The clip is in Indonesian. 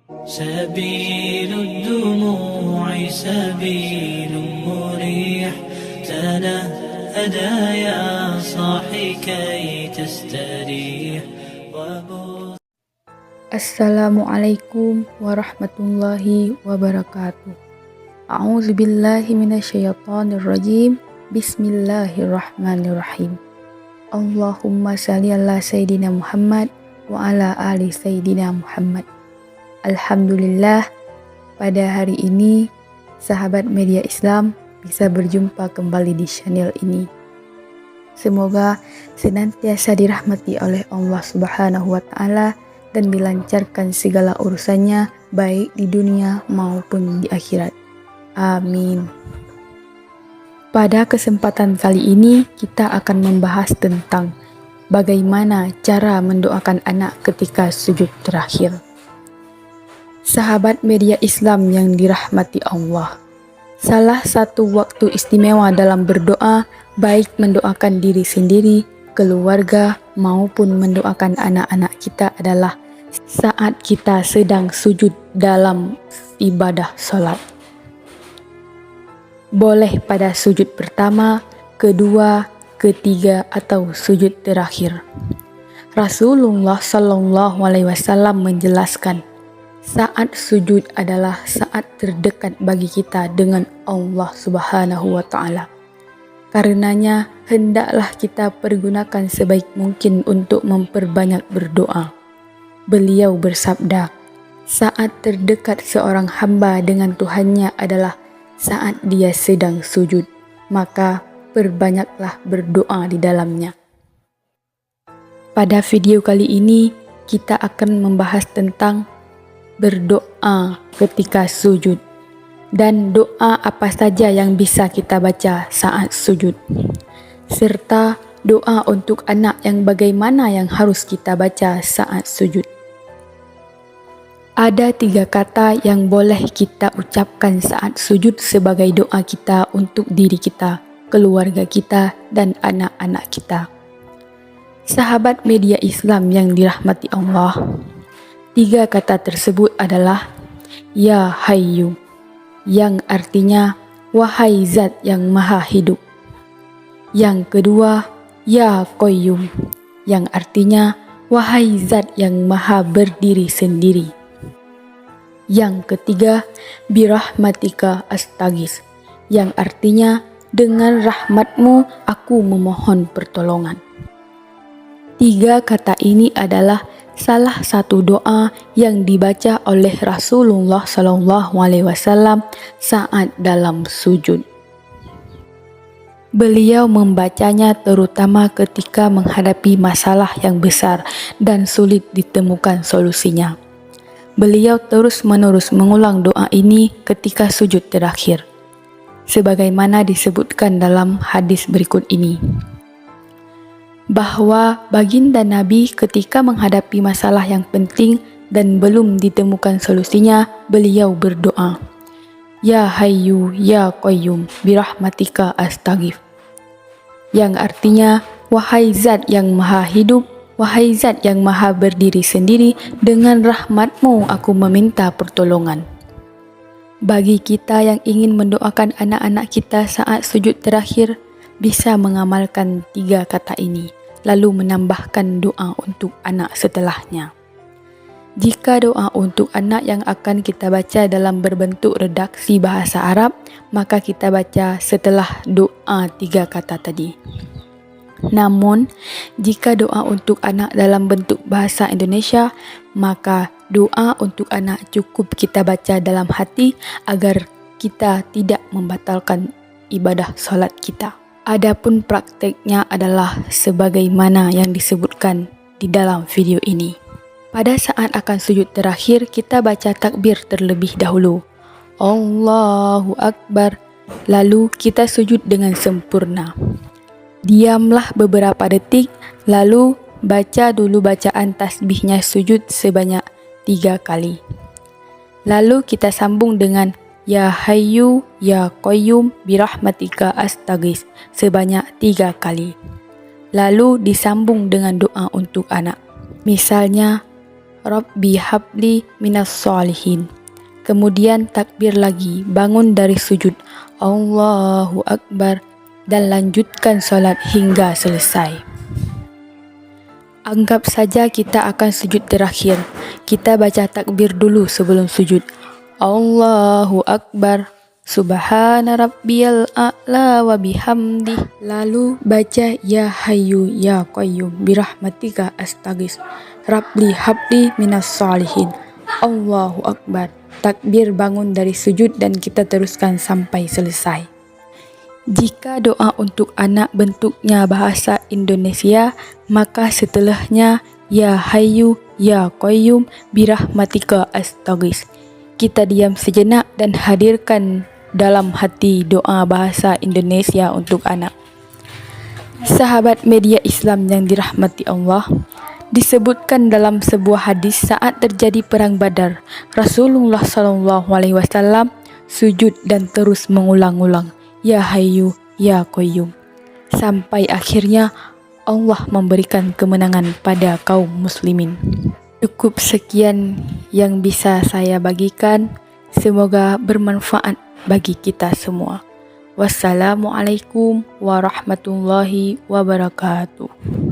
سبيل الدموع سبيل مريح تنهدى يا صاحي كي تستريح Assalamualaikum warahmatullahi wabarakatuh. A'udzubillahi minasyaitonirrajim. Bismillahirrahmanirrahim. Allahumma shalli ala Sayyidina Muhammad wa ala ali Sayyidina Muhammad. Alhamdulillah, pada hari ini sahabat media Islam bisa berjumpa kembali di channel ini. Semoga senantiasa dirahmati oleh Allah Subhanahu wa Ta'ala dan dilancarkan segala urusannya baik di dunia maupun di akhirat. Amin. Pada kesempatan kali ini kita akan membahas tentang bagaimana cara mendoakan anak ketika sujud terakhir. Sahabat media Islam yang dirahmati Allah, salah satu waktu istimewa dalam berdoa, baik mendoakan diri sendiri, keluarga, maupun mendoakan anak-anak kita adalah saat kita sedang sujud dalam ibadah sholat. Boleh pada sujud pertama, kedua, ketiga, atau sujud terakhir. Rasulullah Shallallahu Alaihi Wasallam menjelaskan, saat sujud adalah saat terdekat bagi kita dengan Allah Subhanahu wa Ta'ala. Karenanya, hendaklah kita pergunakan sebaik mungkin untuk memperbanyak berdoa. Beliau bersabda, saat terdekat seorang hamba dengan Tuhannya adalah saat dia sedang sujud, maka perbanyaklah berdoa di dalamnya. Pada video kali ini, kita akan membahas tentang berdoa ketika sujud dan doa apa saja yang bisa kita baca saat sujud, serta doa untuk anak yang bagaimana yang harus kita baca saat sujud. Ada 3 kata yang boleh kita ucapkan saat sujud sebagai doa kita untuk diri kita, keluarga kita, dan anak-anak kita. Sahabat media Islam yang dirahmati Allah, 3 kata tersebut adalah Ya Hayyu, yang artinya wahai zat yang maha hidup. Yang kedua, Ya Qayyum, yang artinya wahai zat yang maha berdiri sendiri. Yang ketiga, birahmatika astaghis, yang artinya dengan rahmatmu aku memohon pertolongan. 3 kata ini adalah salah satu doa yang dibaca oleh Rasulullah Shallallahu Alaihi Wasallam saat dalam sujud. Beliau membacanya terutama ketika menghadapi masalah yang besar dan sulit ditemukan solusinya. Beliau terus-menerus mengulang doa ini ketika sujud terakhir, sebagaimana disebutkan dalam hadis berikut ini, bahwa baginda Nabi ketika menghadapi masalah yang penting dan belum ditemukan solusinya, beliau berdoa, Ya Hayyu, Ya Qayyum, birahmatika astaghif, yang artinya, wahai zat yang maha hidup, wahai zat yang maha berdiri sendiri, dengan rahmatmu aku meminta pertolongan. Bagi kita yang ingin mendoakan anak-anak kita saat sujud terakhir, bisa mengamalkan 3 kata ini, lalu menambahkan doa untuk anak setelahnya. Jika doa untuk anak yang akan kita baca dalam berbentuk redaksi bahasa Arab, maka kita baca setelah doa 3 kata tadi. Namun, jika doa untuk anak dalam bentuk bahasa Indonesia, maka doa untuk anak cukup kita baca dalam hati agar kita tidak membatalkan ibadah sholat kita. Adapun prakteknya adalah sebagaimana yang disebutkan di dalam video ini. Pada saat akan sujud terakhir, kita baca takbir terlebih dahulu. Allahu Akbar. Lalu kita sujud dengan sempurna. Diamlah beberapa detik, lalu baca dulu bacaan tasbihnya sujud sebanyak 3 kali. Lalu kita sambung dengan Ya Hayyu, Ya Qayyum, birahmatika astaghis sebanyak 3 kali. Lalu disambung dengan doa untuk anak. Misalnya, Rabbi habli minas solihin. Kemudian takbir lagi, bangun dari sujud, Allahu Akbar, dan lanjutkan solat hingga selesai. Anggap saja kita akan sujud terakhir. Kita baca takbir dulu sebelum sujud. Allahu Akbar, Subhana Rabbiyal A'la wa bihamdih. Lalu baca Ya Hayyu Ya Qayyum birahmatika astaghis. Rabbi habli minas solihin. Allahu Akbar. Takbir bangun dari sujud dan kita teruskan sampai selesai. Jika doa untuk anak bentuknya bahasa Indonesia, maka setelahnya Ya Hayyu Ya Qayyum birahmatika astaghis. Kita diam sejenak dan hadirkan dalam hati doa bahasa Indonesia untuk anak. Sahabat media Islam yang dirahmati Allah, disebutkan dalam sebuah hadis saat terjadi perang Badar, Rasulullah SAW sujud dan terus mengulang-ulang Ya Hayyu Ya Qayyum sampai akhirnya Allah memberikan kemenangan pada kaum muslimin. Cukup sekian yang bisa saya bagikan. Semoga bermanfaat bagi kita semua. Wassalamualaikum warahmatullahi wabarakatuh.